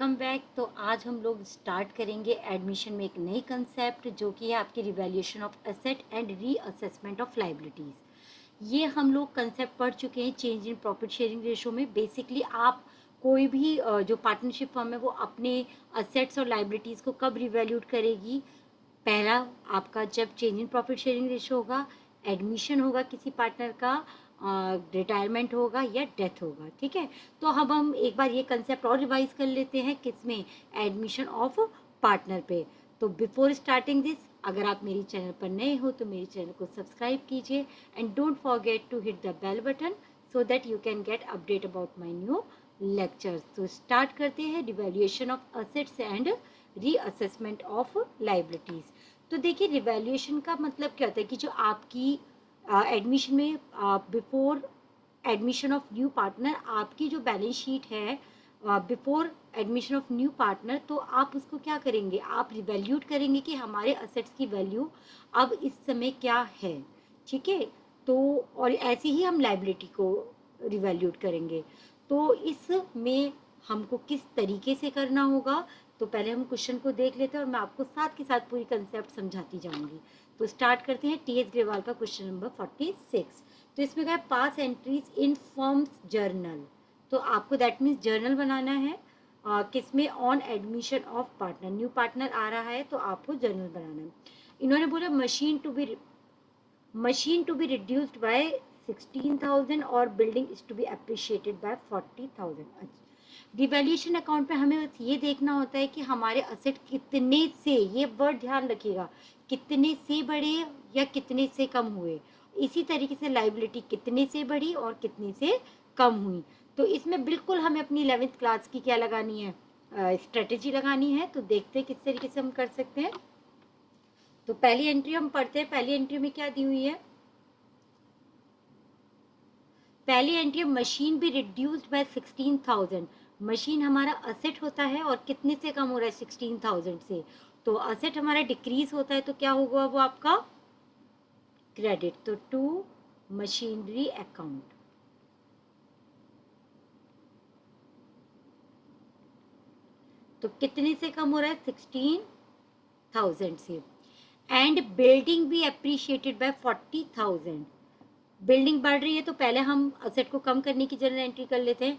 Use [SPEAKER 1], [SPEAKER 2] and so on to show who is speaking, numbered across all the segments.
[SPEAKER 1] Welcome back. तो आज हम लोग स्टार्ट करेंगे एडमिशन में एक नई कंसेप्ट जो कि है आपकी revaluation of asset and reassessment of liabilities. ये हम लोग कंसेप्ट पढ़ चुके हैं change in profit sharing ratio में। बेसिकली आप कोई भी जो पार्टनरशिप फर्म है वो अपने असेट्स और लाइबिलिटीज़ को कब रिवैल्यूट करेगी। पहला आपका जब change in profit sharing ratio होगा, एडमिशन होगा किसी पार्टनर का, रिटायरमेंट होगा या डेथ होगा। ठीक है, तो हम एक बार ये कंसेप्ट और रिवाइज कर लेते हैं किसमें, एडमिशन ऑफ पार्टनर पे। तो बिफोर स्टार्टिंग दिस, अगर आप मेरी चैनल पर नए हो तो मेरी चैनल को सब्सक्राइब कीजिए and don't forget to hit the bell button so that you can get update about my new lectures. तो स्टार्ट करते हैं revaluation of assets and reassessment of liabilities. तो देखिए, रिवैल्यूएशन का मतलब क्या होता है कि जो आपकी एडमिशन में before admission of new partner आपकी जो बैलेंस शीट है before admission of new partner, तो आप उसको क्या करेंगे, आप रिवैल्यूट करेंगे कि हमारे असेट्स की वैल्यू अब इस समय क्या है। ठीक है, तो और ऐसे ही हम लाइबिलिटी को रिवैल्यूट करेंगे। तो इसमें हमको किस तरीके से करना होगा, तो पहले हम क्वेश्चन को देख लेते हैं और मैं आपको साथ के साथ पूरी कंसेप्ट समझाती जाऊंगी। तो स्टार्ट करते हैं टी.एस. ग्रेवाल का क्वेश्चन नंबर 46। तो इसमें क्या है, pass entries in firm's journal. तो आपको दैट मीन्स जर्नल बनाना है किसमें, on admission of partner. New partner आ रहा है तो आपको जर्नल बनाना है। इन्होंने बोला machine to be reduced by 16,000 और building is to be appreciated by 40,000। Devaluation account पे हमें बस ये देखना होता है कि हमारे असेट कितने से, ये वर्ड ध्यान रखिएगा, कितने से बढ़े या कितने से कम हुए। इसी तरीके से लाइबिलिटी कितने से बढ़ी और कितने से कम हुई। तो इसमें बिल्कुल हमें अपनी 11th क्लास की क्या लगानी है, स्ट्रेटेजी लगानी है। तो देखते हैं किस तरीके से हम कर सकते हैं। तो पहली एंट्री हम पढ़ते हैं। पहली एंट्री में क्या दी हुई है, पहली एंट्री, मशीन भी रिड्यूस्ड बाय 16,000। मशीन हमारा असेट होता है और कितने से कम हो रहा है, 16,000 से। तो असेट हमारा डिक्रीज होता है तो क्या होगा वो आपका क्रेडिट। तो टू मशीनरी अकाउंट। तो कितने से कम हो रहा है, 16,000 से। एंड बिल्डिंग भी अप्रिशिएटेड बाय 40,000। बिल्डिंग बढ़ रही है तो पहले हम असेट को कम करने की जरूर एंट्री कर लेते हैं।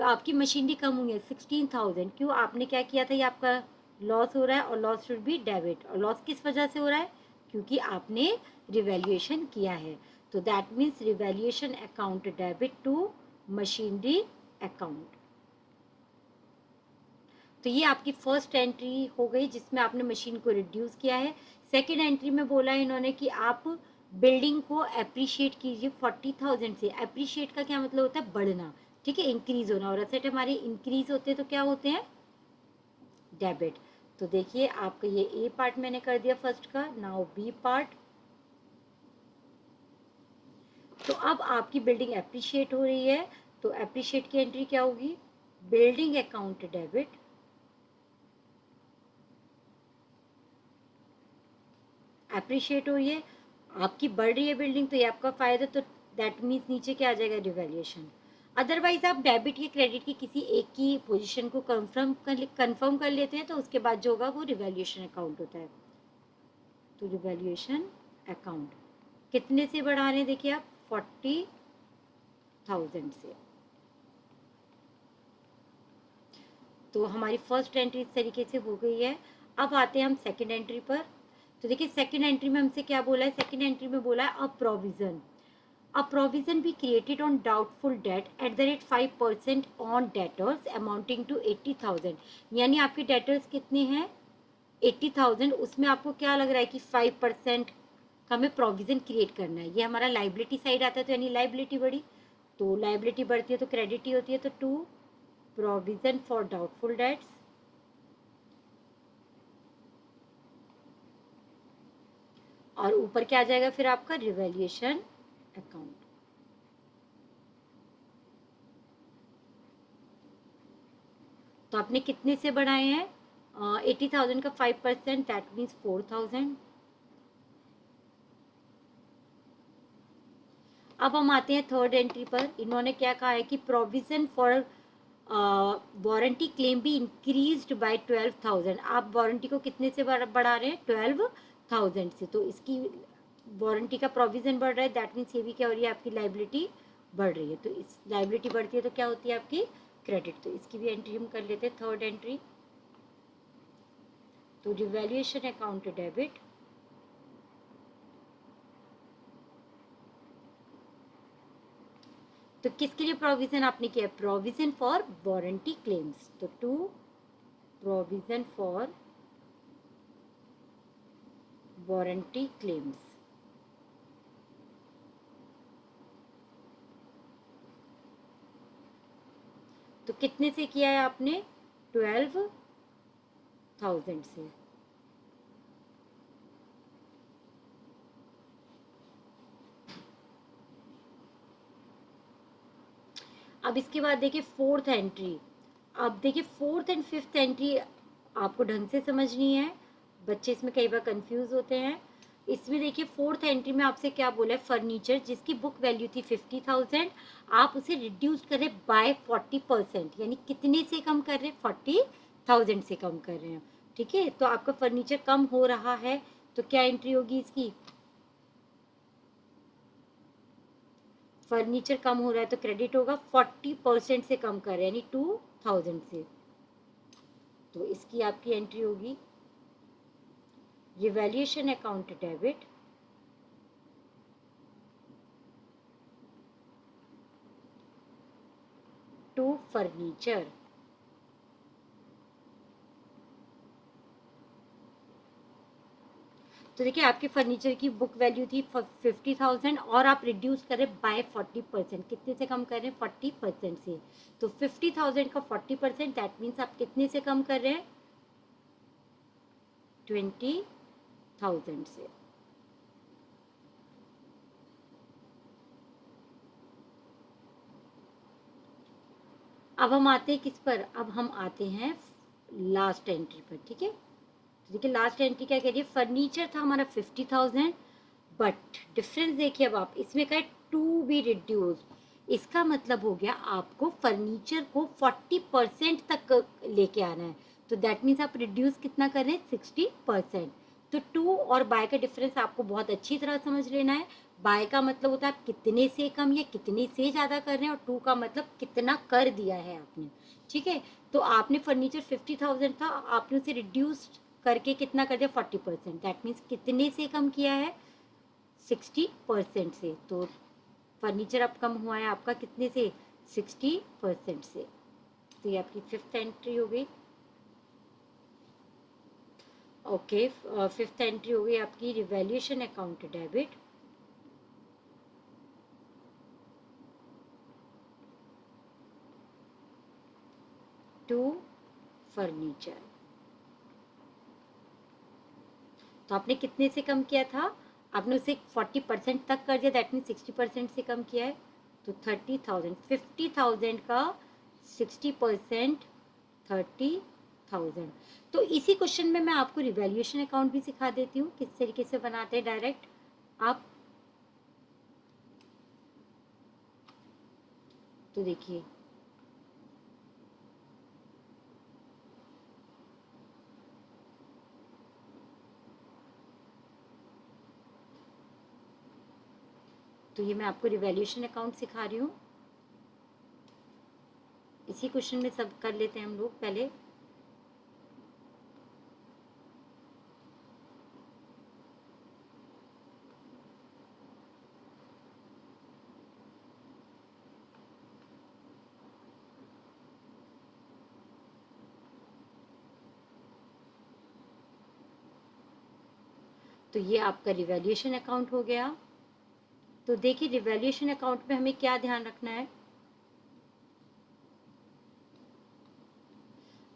[SPEAKER 1] आपकी मशीनरी कम हुई है 16,000, क्यों, आपने क्या किया था, ये आपका लॉस हो रहा है और लॉस शुड बी डेबिट। और लॉस किस वजह से हो रहा है, क्योंकि आपने रिवैल्यूएशन किया है। तो that means revaluation account debit to machinery account. तो ये आपकी फर्स्ट एंट्री हो गई जिसमें आपने मशीन को रिड्यूस किया है। सेकेंड एंट्री में बोला इन्होंने कि आप बिल्डिंग को अप्रिशिएट कीजिए 40,000 से। अप्रिशिएट का क्या मतलब होता है, बढ़ना। ठीक है, इंक्रीज होना। और असेट हमारे इंक्रीज होते हैं तो क्या होते हैं, डेबिट। तो देखिए आपका ये ए पार्ट मैंने कर दिया फर्स्ट का। Now B part. तो अब आपकी बिल्डिंग अप्रिशिएट हो रही है तो अप्रिशिएट की एंट्री क्या होगी, बिल्डिंग अकाउंट डेबिट, अप्रिशिएट हो रही है, आपकी बढ़ रही है बिल्डिंग तो ये आपका फायदा। तो दैट मीन्स नीचे क्या आ जाएगा, रिवैल्यूएशन। अदरवाइज आप डेबिट या क्रेडिट की किसी एक की पोजीशन को कंफर्म कर लेते हैं तो उसके बाद जो होगा वो रिवैल्यूएशन अकाउंट होता है। तो रिवैल्यूएशन अकाउंट कितने से बढ़ा रहे हैं, देखिए आप 40,000 से। तो हमारी फर्स्ट एंट्री इस तरीके से हो गई है। अब आते हैं हम सेकेंड एंट्री पर। तो देखिए सेकेंड एंट्री में हमसे क्या बोला है, सेकेंड एंट्री में बोला है a provision. A provision be created on doubtful debt at the rate 5% on debtors amounting to 80,000। यानी आपके डेटर्स कितने हैं, 80,000। उसमें आपको क्या लग रहा है कि 5% का हमें प्रोविजन क्रिएट करना है। ये हमारा लाइबिलिटी साइड आता है तो यानी लाइबिलिटी बढ़ी। तो लाइबिलिटी बढ़ती है तो क्रेडिट ही होती है। तो to provision for doubtful debts, और ऊपर क्या आ जाएगा फिर आपका रिवैल्यूएशन अकाउंट। तो आपने कितने से बढ़ाए हैं, 80,000 का 5%, दैट मीन्स 4,000। अब हम आते हैं थर्ड एंट्री पर। इन्होंने क्या कहा है कि प्रोविजन फॉर वारंटी क्लेम भी इंक्रीज्ड बाय 12,000। आप वारंटी को कितने से बढ़ा रहे हैं? 12,000 से। तो इसकी वारंटी का प्रोविजन बढ़ रहा है, दैट मीन्स ये भी क्या हो रही है? आपकी लाइबिलिटी बढ़ रही है। तो इस लाइबिलिटी बढ़ती है तो क्या होती है? आपकी क्रेडिट। तो इसकी भी एंट्री हम कर लेते हैं, थर्ड एंट्री। तो रिवैल्यूएशन अकाउंट डेबिट, तो किसके लिए प्रोविजन आपने किया? Provision for warranty claims. तो to provision for warranty claims. तो कितने से किया है आपने? 12,000 से। अब इसके बाद देखिए फोर्थ एंट्री। अब देखिए फोर्थ एंड फिफ्थ एंट्री आपको ढंग से समझनी है, बच्चे इसमें कई बार कंफ्यूज होते हैं। इसमें देखिए फोर्थ एंट्री में आपसे क्या बोला है? फर्नीचर जिसकी बुक वैल्यू थी 50,000, आप उसे रिड्यूस कर रहे बाय 40%, यानी कितने से कम कर रहे हैं? 40,000 से कम कर रहे हैं। ठीक है, तो आपका फर्नीचर कम हो रहा है, तो क्या एंट्री होगी इसकी? फर्नीचर कम हो रहा है तो क्रेडिट होगा। 40% से कम कर रहे हैं, यानी 2,000 से। तो इसकी आपकी एंट्री होगी revaluation account debit, to furniture. तो देखिए आपके फर्नीचर की बुक वैल्यू थी 50,000 और आप रिड्यूस करें बाय 40%। कितने से कम कर रहे हैं? 40% से। तो 50,000 का 40%, दैट मीन्स आप कितने से कम कर रहे हैं? 20,000 से। अब हम आते हैं किस पर? अब हम आते हैं लास्ट एंट्री पर। ठीक है, तो देखिए लास्ट एंट्री क्या कह रही है? फर्नीचर था हमारा 50,000, बट डिफरेंस देखिए अब आप इसमें का टू बी रिड्यूस। इसका मतलब हो गया आपको फर्नीचर को 40% तक लेके आना है। तो दैट मीन्स आप रिड्यूस कितना कर रहे हैं? 60%। तो टू और बाय का डिफरेंस आपको बहुत अच्छी तरह समझ लेना है। बाय का मतलब होता है आप कितने से कम या कितने से ज़्यादा कर रहे हैं, और टू का मतलब कितना कर दिया है आपने। ठीक है, तो आपने फर्नीचर 50,000 था, आपने उसे रिड्यूस करके कितना कर दिया? 40%। दैट मीन्स कितने से कम किया है? 60% से। तो फर्नीचर अब कम हुआ है आपका कितने से? 60% से। तो ये आपकी फिफ्थ एंट्री हो गई। ओके, फिफ्थ एंट्री हो गई आपकी revaluation account debit, to furniture. तो आपने कितने से कम किया था? आपने उसे 40% तक कर दिया, दैट मीन 60% से कम किया है। तो 30,000, 50,000 का 60%, 30,000। तो इसी क्वेश्चन में मैं आपको रिवैल्यूएशन अकाउंट भी सिखा देती हूँ किस तरीके से बनाते हैं डायरेक्ट आप। तो देखिए तो ये मैं आपको रिवैल्यूएशन अकाउंट सिखा रही हूँ। इसी क्वेश्चन में सब कर लेते हैं हम लोग पहले। तो ये आपका रिवैल्यूएशन अकाउंट हो गया। तो देखिए रिवैल्यूएशन अकाउंट में हमें क्या ध्यान रखना है?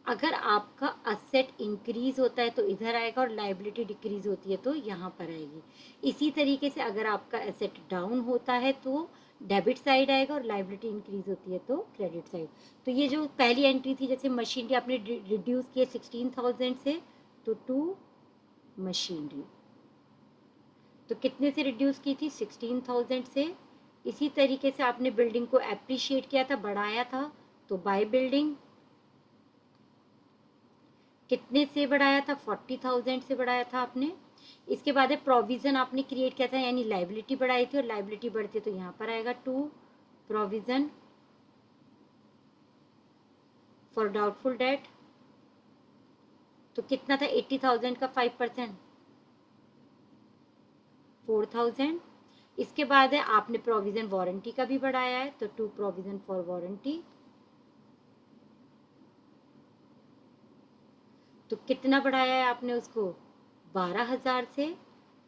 [SPEAKER 1] अगर आपका असेट इंक्रीज होता है तो इधर आएगा, और लाइबिलिटी डिक्रीज होती है तो यहाँ पर आएगी। इसी तरीके से अगर आपका एसेट डाउन होता है तो डेबिट साइड आएगा, और लाइबिलिटी इंक्रीज होती है तो क्रेडिट साइड। तो ये जो पहली एंट्री थी, जैसे मशीनरी आपने रिड्यूस किया 16,000 से, तो टू मशीनरी। तो कितने से रिड्यूस की थी? 16,000 से। इसी तरीके से आपने बिल्डिंग को एप्रिशिएट किया था, बढ़ाया था, तो बाय बिल्डिंग कितने से बढ़ाया था, 40,000 से बढ़ाया था आपने। इसके बाद है प्रोविजन आपने क्रिएट किया था, यानी लाइबिलिटी बढ़ाई थी, और लाइबिलिटी बढ़ती है तो यहाँ पर आएगा to provision for doubtful debt. तो कितना था 80,000 का 5%, 4,000। इसके बाद है आपने प्रोविजन वारंटी का भी बढ़ाया है, तो टू प्रोविजन फॉर वारंटी। तो कितना बढ़ाया है आपने उसको, 12,000 से।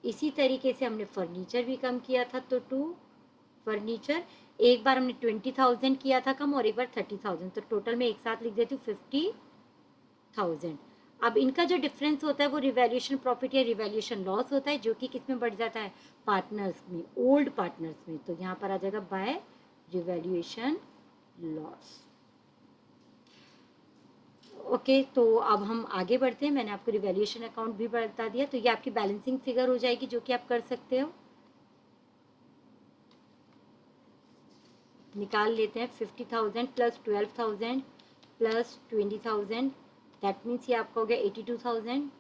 [SPEAKER 1] इसी तरीके से हमने फर्नीचर भी कम किया था, तो टू फर्नीचर, एक बार हमने 20,000 किया था कम और एक बार 30,000, तो टोटल में एक साथ लिख देती हूँ 50,000। अब इनका जो डिफरेंस होता है वो रिवैल्यूएशन प्रॉफिट या रिवैल्यूएशन लॉस होता है, जो कि किस में बढ़ जाता है, पार्टनर्स में, ओल्ड पार्टनर्स में। तो यहाँ पर आ जाएगा बाय रिवैल्यूएशन लॉस। ओके, तो अब हम आगे बढ़ते हैं। मैंने आपको रिवैल्यूएशन अकाउंट भी बता दिया, तो ये आपकी बैलेंसिंग फिगर हो जाएगी, जो कि आप कर सकते हो। निकाल लेते हैं 50,000 प्लस 12,000 प्लस 20,000, दैट मीन्स ये आपका हो गया 82,000,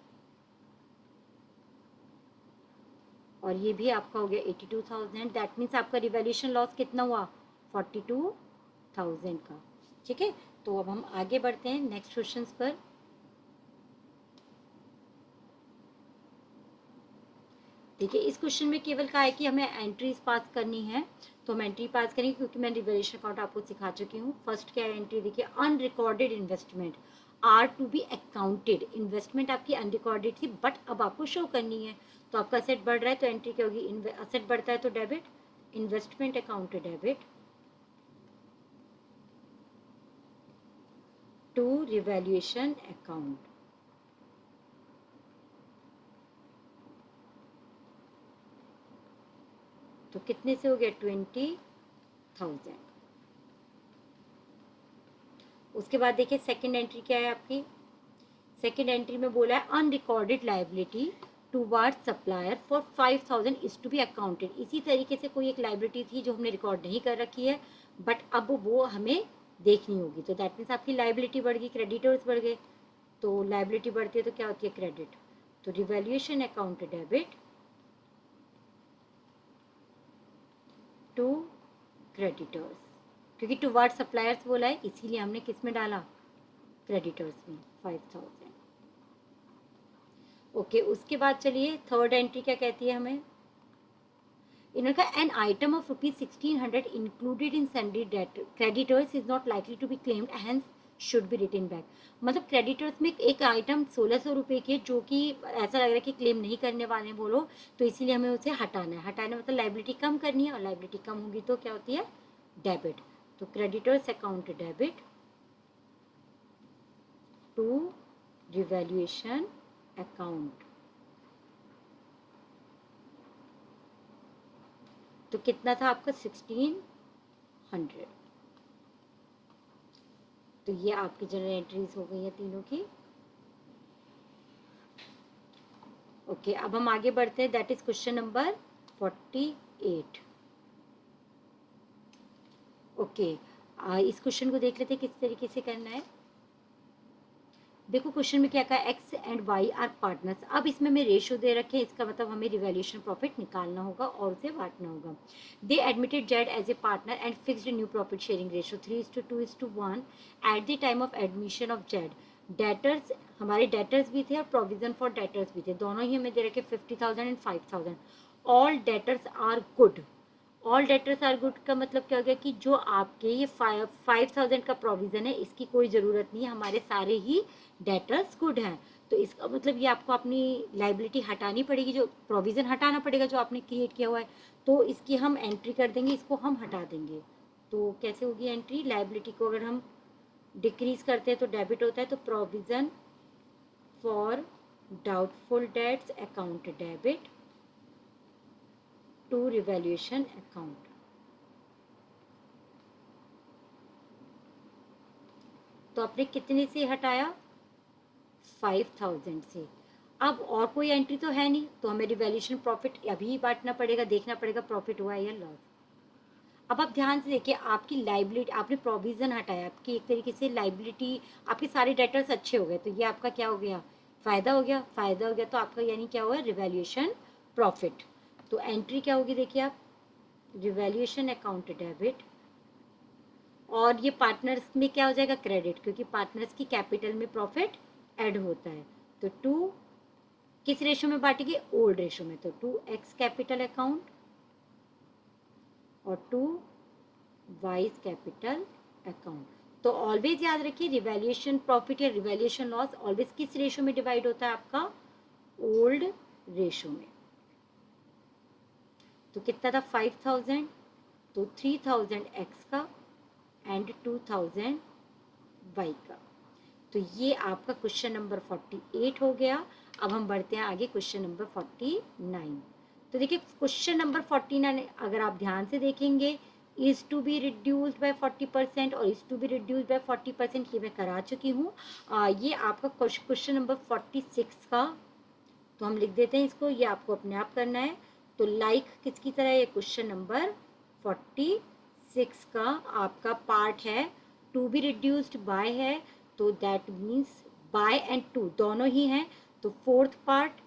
[SPEAKER 1] और ये भी आपका हो गया 82,000। दैट मीन्स आपका रिवैल्यूएशन लॉस कितना हुआ, 42,000 का। ठीक है, तो अब हम आगे बढ़ते हैं नेक्स्ट क्वेश्चन पर। देखिए, इस क्वेश्चन में केवल कहा है कि हमें एंट्रीज पास करनी है, तो हम एंट्री पास करेंगे, क्योंकि मैं रिवैल्यूएशन अकाउंट आपको सिखा चुकी हूँ। फर्स्ट क्या है एंट्री, देखिए unrecorded investment are to be accounted. Investment आपकी अनरिकॉर्डेड थी, बट अब आपको शो करनी है, तो आपका असेट बढ़ रहा है तो एंट्री क्या होगी, असेट बढ़ता है तो debit, investment account debit to revaluation account. तो कितने से हो गया, 20,000। उसके बाद देखिए सेकंड एंट्री क्या है आपकी। सेकंड एंट्री में बोला है unrecorded liability toward supplier for 5,000 is to be accounted. इसी तरीके से कोई एक लाइबिलिटी थी जो हमने रिकॉर्ड नहीं कर रखी है, बट अब वो हमें देखनी होगी। तो दैट मीन्स आपकी लाइबिलिटी बढ़ गई, क्रेडिटर्स बढ़ गए। तो लाइबिलिटी बढ़ती है तो क्या होती है, क्रेडिट। तो revaluation account debit to creditors, क्योंकि टूवार्ड सप्लायर्स बोला है इसीलिए हमने किस में डाला, क्रेडिटर्स में 5,000। ओके, उसके बाद चलिए थर्ड एंट्री क्या कहती है हमें। इन्होंने कहा an item of ₹1,600 included in sundry creditors is not likely to be claimed hence should be written back. मतलब क्रेडिटर्स में एक आइटम 1,600 रुपये की, जो कि ऐसा लग रहा है कि क्लेम नहीं करने वाले हैं वो लोग, तो इसीलिए हमें उसे हटाना है। हटाना मतलब लाइबिलिटी कम करनी है, और लाइबिलिटी कम होगी तो क्या होती है, डेबिट। तो creditors account debit to revaluation account. तो कितना था आपका, 1,600। तो ये आपकी जनरल एंट्रीज हो गई हैं तीनों की। ओके, अब हम आगे बढ़ते हैं, that is question number 48। Okay, इस क्वेश्चन को देख लेते हैं किस तरीके से करना है। देखो क्वेश्चन में क्या कहा, X and Y are partners. अब इसमें मैं रेशियो दे रखे हैं, इसका मतलब हमें रिवैल्यूएशन प्रॉफिट निकालना होगा और उसे बांटना होगा। They admitted Z as a partner and fixed new profit sharing ratio 3:2:1 at the time of admission of Z. Debtors, हमारे डेटर्स भी थे और प्रोविजन फॉर डेटर्स भी थे, दोनों ही हमें दे रखे 50,000 and 5,000। All debtors are good. All debtors are good का मतलब क्या हो गया कि जो आपके ये 5,000 का प्रोविजन है इसकी कोई ज़रूरत नहीं है, हमारे सारे ही डेटर्स गुड हैं। तो इसका मतलब ये आपको अपनी लाइबिलिटी हटानी पड़ेगी, जो प्रोविजन हटाना पड़ेगा जो आपने क्रिएट किया हुआ है। तो इसकी हम एंट्री कर देंगे, इसको हम हटा देंगे। तो कैसे होगी एंट्री, लाइबिलिटी को अगर हम डिक्रीज करते हैं तो डेबिट होता है, तो provision for doubtful debts account debit to revaluation account. तो आपने कितने से हटाया, 5,000 से। अब और कोई एंट्री तो है नहीं, तो हमें रिवैल्यूएशन प्रॉफिट अभी बांटना पड़ेगा, देखना पड़ेगा प्रॉफिट हुआ है या लॉस। अब आप ध्यान से देखिए, आपकी लाइबिलिटी, आपने प्रोविजन हटाया, आपकी एक तरीके से लाइबिलिटी, आपके सारे डेटर्स अच्छे हो गए, तो ये आपका क्या हो गया, फायदा हो गया। फायदा हो गया तो आपका यानी क्या हुआ, रिवैल्यूएशन प्रॉफिट। तो एंट्री क्या होगी देखिए आप, रिवैल्यूएशन अकाउंट डेबिट, और ये पार्टनर्स में क्या हो जाएगा, क्रेडिट, क्योंकि पार्टनर्स की कैपिटल में प्रॉफिट ऐड होता है। तो 2 किस रेशो में बांटेंगे, ओल्ड रेशो में, तो 2x कैपिटल अकाउंट और 2 वाइज कैपिटल अकाउंट। तो ऑलवेज याद रखिए, रिवैल्यूएशन प्रॉफिट या रिवैल्यूएशन लॉस ऑलवेज किस रेशो में डिवाइड होता है, आपका ओल्ड रेशो में। तो कितना था, 5000, तो 3000 एक्स का एंड 2000 वाई का। तो ये आपका क्वेश्चन नंबर 48 हो गया। अब हम बढ़ते हैं आगे क्वेश्चन नंबर 49। तो देखिए क्वेश्चन नंबर 49 अगर आप ध्यान से देखेंगे, is to be reduced by 40% और is to be reduced by 40%, ये मैं करा चुकी हूँ। ये आपका क्वेश्चन नंबर 46 का, तो हम लिख देते हैं इसको, ये आपको अपने आप करना है। तो लाइक किसकी तरह, ये क्वेश्चन नंबर 46 का आपका पार्ट है, टू बी रिड्यूस्ड बाय है, तो that means by and to दोनों ही हैं, तो fourth part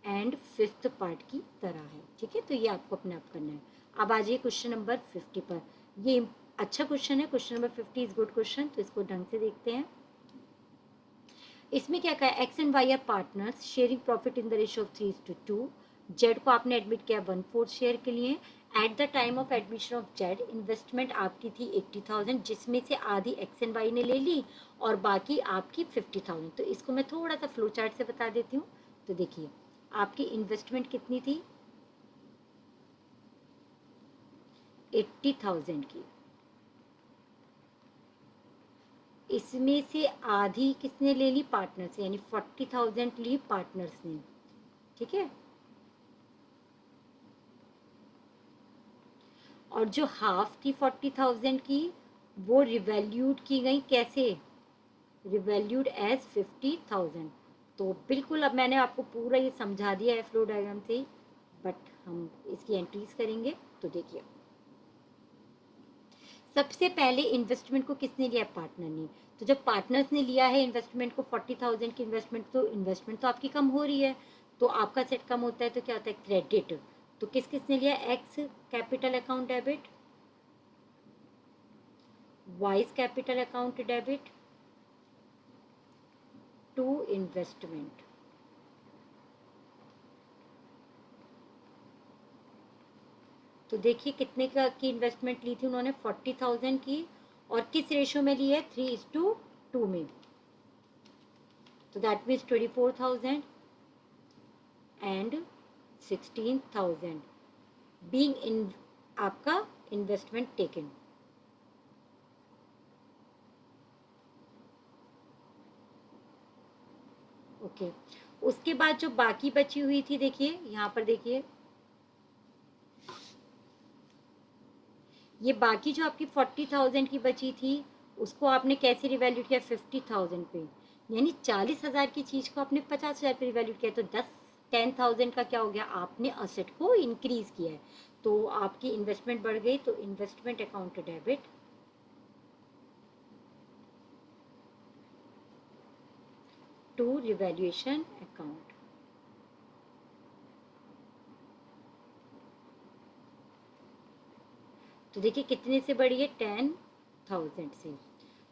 [SPEAKER 1] and fifth part की तरह है। ठीक है, तो ये आपको अपने आप करना है। अब आ जाइए क्वेश्चन नंबर 50 पर। ये अच्छा क्वेश्चन है, question number 50 is good question, तो इसको ढंग से देखते हैं। इसमें क्या कहा, X and Y are partners sharing profit in the ratio of 3:2। Z को आपने एडमिट किया 1/4 शेयर के लिए। At the time of admission of Z investment आपकी थी 80,000, जिसमें से आधी एक्स एंड वाई ने ले ली और बाकी आपकी 50,000। तो इसको मैं थोड़ा सा फ्लो चार्ट से बता देती हूँ। तो देखिए आपकी इन्वेस्टमेंट कितनी थी, 80,000 की, इसमें से आधी किसने ले ली, पार्टनर्स, यानी 40,000 ली पार्टनर्स ने। ठीक है, और जो हाफ थी 40,000 की, वो रिवैल्यूड की गई, कैसे, रिवैल्यूड एज 50,000। तो बिल्कुल अब मैंने आपको पूरा ये समझा दिया है फ्लो डायग्राम से ही, बट हम इसकी एंट्रीज करेंगे। तो देखिए सबसे पहले इन्वेस्टमेंट को किसने लिया, पार्टनर ने। तो जब पार्टनर्स ने लिया है इन्वेस्टमेंट को, 40,000 की इन्वेस्टमेंट, तो इन्वेस्टमेंट तो आपकी कम हो रही है, तो आपका सेट कम होता है, तो क्या होता है, क्रेडिट। तो किस किसने लिया, X capital account debit, Y's capital account debit to investment. तो देखिए कितने का की इन्वेस्टमेंट ली थी उन्होंने, 40,000 की, और किस रेशियो में ली है, 3:2 में। तो that means 24,000 and 16,000 being in आपका इन्वेस्टमेंट टेकन। ओके, उसके बाद जो बाकी बची हुई थी, देखिए यहाँ पर देखिए, ये बाकी जो आपकी 40,000 की बची थी, उसको आपने कैसे रिवैल्यूट किया, 50,000 पे, यानी 40,000 की चीज को आपने 50,000 पे रिवैल्यूट किया, तो 10,000 का क्या हो गया, आपने असेट को इंक्रीज किया है, तो आपकी इन्वेस्टमेंट बढ़ गई। तो investment account debit to revaluation account. तो देखिए कितने से बढ़ी है, 10,000 से।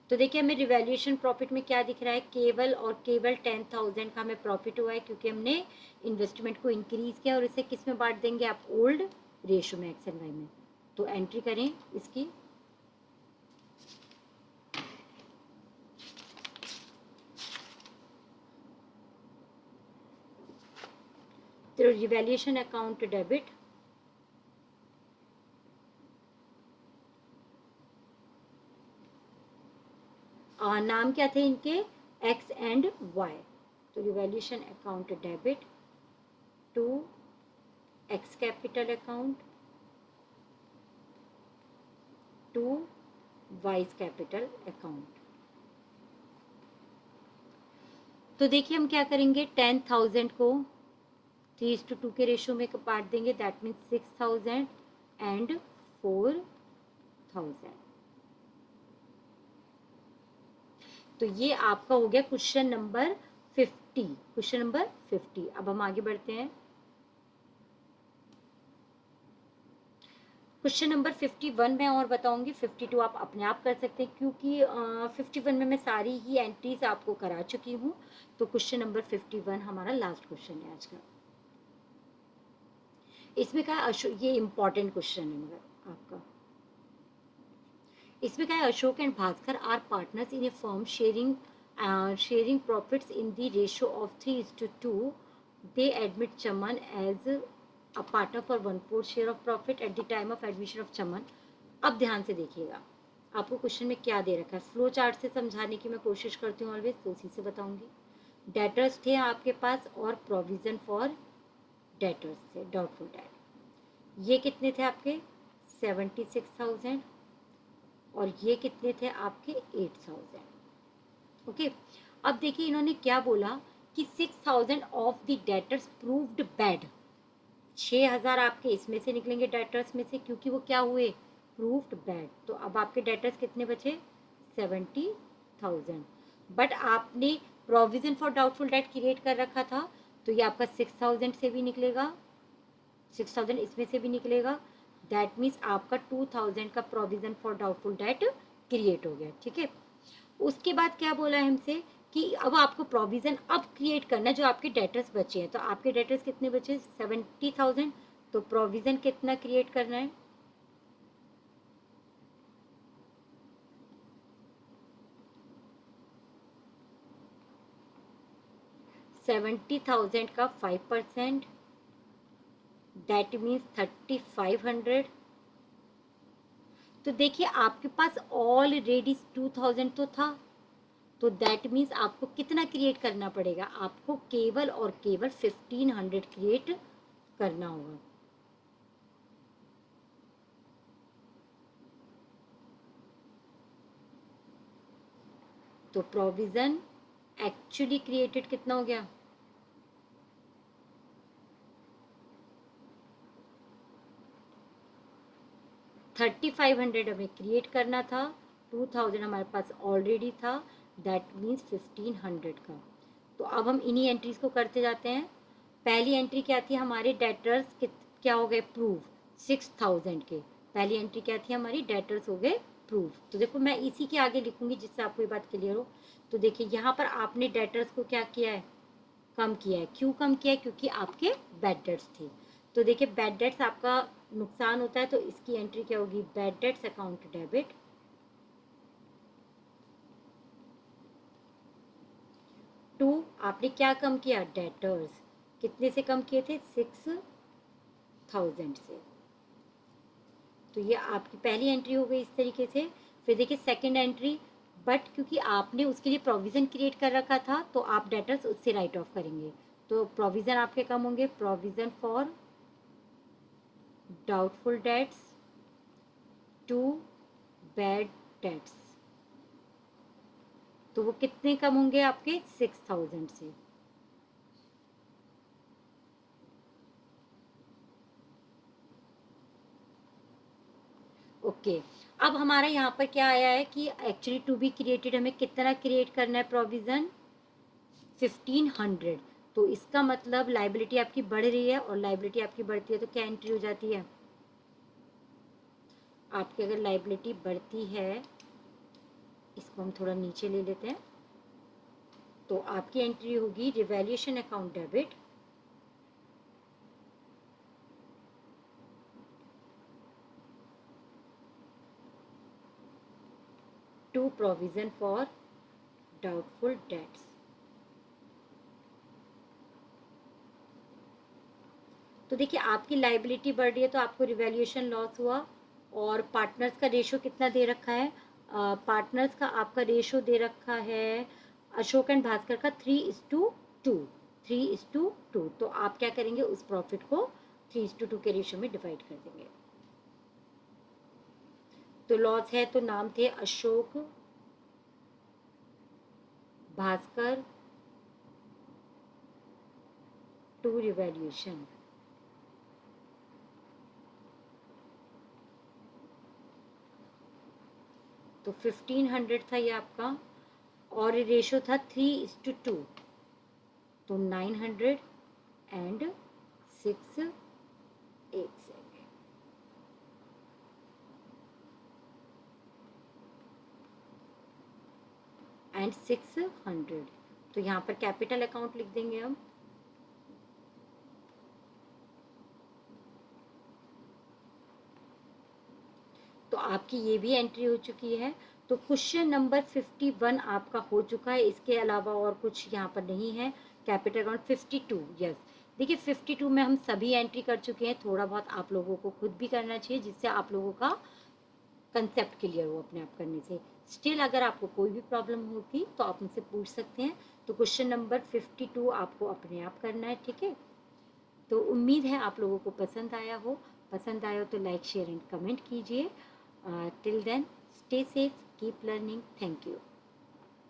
[SPEAKER 1] तो देखिए हमें रिवैल्यूएशन प्रॉफिट में क्या दिख रहा है, केवल और केवल 10,000 का हमें प्रॉफिट हुआ है, क्योंकि हमने इन्वेस्टमेंट को इंक्रीज किया, और इसे किस में बांट देंगे आप, ओल्ड रेशो में, एक्स एंड वाई में। तो एंट्री करें इसकी, तो रिवैल्यूएशन अकाउंट डेबिट, नाम क्या थे इनके, एक्स एंड वाई। तो revaluation account debit to X capital account to Y's capital account. तो देखिए हम क्या करेंगे, 10,000 को 3:2 के रेशो में बांट देंगे, दैट मीन्स 6,000 एंड 4 6,000। तो ये आपका हो गया क्वेश्चन नंबर 50। Question number 50। अब हम आगे बढ़ते हैं। क्वेश्चन नंबर 51 मैं और बताऊंगी, 52 आप अपने आप कर सकते हैं क्योंकि 51 में मैं सारी ही एंट्रीज आपको करा चुकी हूँ। तो क्वेश्चन नंबर 51 हमारा लास्ट क्वेश्चन है आज का। इसमें क्या है, ये इंपॉर्टेंट क्वेश्चन है मगर आपका। इसमें क्या है, Ashok and Bhaskar are partners in a firm sharing profits in the ratio of 3:2। They admit Chaman as a partner for 1/4 share of profit at the time of admission of Chaman. अब ध्यान से देखिएगा आपको क्वेश्चन में क्या दे रखा है। फ्लो चार्ट से समझाने की मैं कोशिश करती हूँ ऑलवेज, तो उसी से बताऊंगी। डेटर्स थे आपके पास और प्रोविजन फॉर डेटर्स थे, डाउटफुल डेट। ये कितने थे आपके 76,000 और ये कितने थे आपके 8,000। ओके, अब देखिए इन्होंने क्या बोला कि 6,000 of the debtors proved bad. 6,000 आपके इसमें से निकलेंगे डेटर्स में से, क्योंकि वो क्या हुए, प्रूव्ड बैड। तो अब आपके डेटर्स कितने बचे 70,000। बट आपने provision for doubtful date create कर रखा था, तो ये आपका 6,000 से भी निकलेगा, 6,000 इसमें से भी निकलेगा। दैट मीन्स आपका 2,000 का provision for doubtful date create हो गया। ठीक है, उसके बाद क्या बोला है हमसे कि अब आपको प्रोविजन अब क्रिएट करना है जो आपके डेटर्स बचे हैं। तो आपके डेटर्स कितने बचे 70,000, तो प्रोविजन कितना क्रिएट करना है 70,000 का 5%, दैट मीन्स 3,500। तो देखिए आपके पास ऑलरेडी 2,000 तो था, तो दैट मीन्स आपको कितना क्रिएट करना पड़ेगा, आपको केवल और केवल 1,500 क्रिएट करना होगा। तो प्रोविजन एक्चुअली क्रिएटेड कितना हो गया 3,500 हमें क्रिएट करना था, 2,000 हमारे पास ऑलरेडी था, दैट मीन्स 1,500 का। तो अब हम इन्हीं एंट्रीज को करते जाते हैं। पहली एंट्री क्या थी हमारे डेटर्स क्या हो गए प्रूव 6,000 के। पहली एंट्री क्या थी हमारी डेटर्स हो गए प्रूव। तो देखो मैं इसी के आगे लिखूंगी जिससे आपको ये बात क्लियर हो। तो देखिए यहाँ पर आपने डेटर्स को क्या किया है, कम किया है। क्यों कम किया है, क्योंकि आपके बैड डेट्स थे। तो देखिए बैड डेट्स आपका नुकसान होता है, तो इसकी एंट्री क्या होगी, bad debts account debit. To आपने क्या कम किया, डेटर्स कितने से कम किए थे 6,000 से। तो ये आपकी पहली एंट्री हो गई इस तरीके से। फिर देखिए सेकंड एंट्री, बट क्योंकि आपने उसके लिए प्रोविजन क्रिएट कर रखा था, तो आप डेटर्स उससे राइट ऑफ करेंगे। तो प्रोविजन आपके कम होंगे, provision for doubtful debts to bad debts. तो वो कितने कम होंगे आपके 6,000 से। ओके, अब हमारा यहाँ पर क्या आया है कि एक्चुअली टू बी क्रिएटेड हमें कितना क्रिएट करना है प्रोविजन 1,500। तो इसका मतलब लाइबिलिटी आपकी बढ़ रही है, और लाइबिलिटी आपकी बढ़ती है तो क्या एंट्री हो जाती है आपकी, अगर लाइबिलिटी बढ़ती है, इसको हम थोड़ा नीचे ले लेते हैं, तो आपकी एंट्री होगी revaluation account debit to provision for doubtful debts. तो देखिए आपकी लाइबिलिटी बढ़ रही है तो आपको रिवैल्यूएशन लॉस हुआ। और पार्टनर्स का रेशो कितना दे रखा है, पार्टनर्स का आपका रेशो दे रखा है अशोक एंड भास्कर का 3:2, 3:2। तो आप क्या करेंगे, उस प्रॉफिट को 3:2 के रेशो में डिवाइड कर देंगे। तो लॉस है तो नाम थे अशोक भास्कर टू रिवैल्यूएशन। तो 1500 था ये आपका, और रेशो था 3:2, तो 906, एक सेकेंड, एंड 600। तो यहाँ पर कैपिटल अकाउंट लिख देंगे हम। तो आपकी ये भी एंट्री हो चुकी है। तो क्वेश्चन नंबर 51 आपका हो चुका है, इसके अलावा और कुछ यहाँ पर नहीं है। Capital account 52, yes. देखिए 52 में हम सभी एंट्री कर चुके हैं, थोड़ा बहुत आप लोगों को खुद भी करना चाहिए जिससे आप लोगों का कंसेप्ट क्लियर हो अपने आप करने से। स्टिल अगर आपको कोई भी प्रॉब्लम होती तो आप मुझसे पूछ सकते हैं। तो क्वेश्चन नंबर 52 आपको अपने आप करना है, ठीक है। तो उम्मीद है आप लोगों को पसंद आया हो। पसंद आया हो तो लाइक शेयर एंड कमेंट कीजिए। Till then stay safe, keep learning, thank you.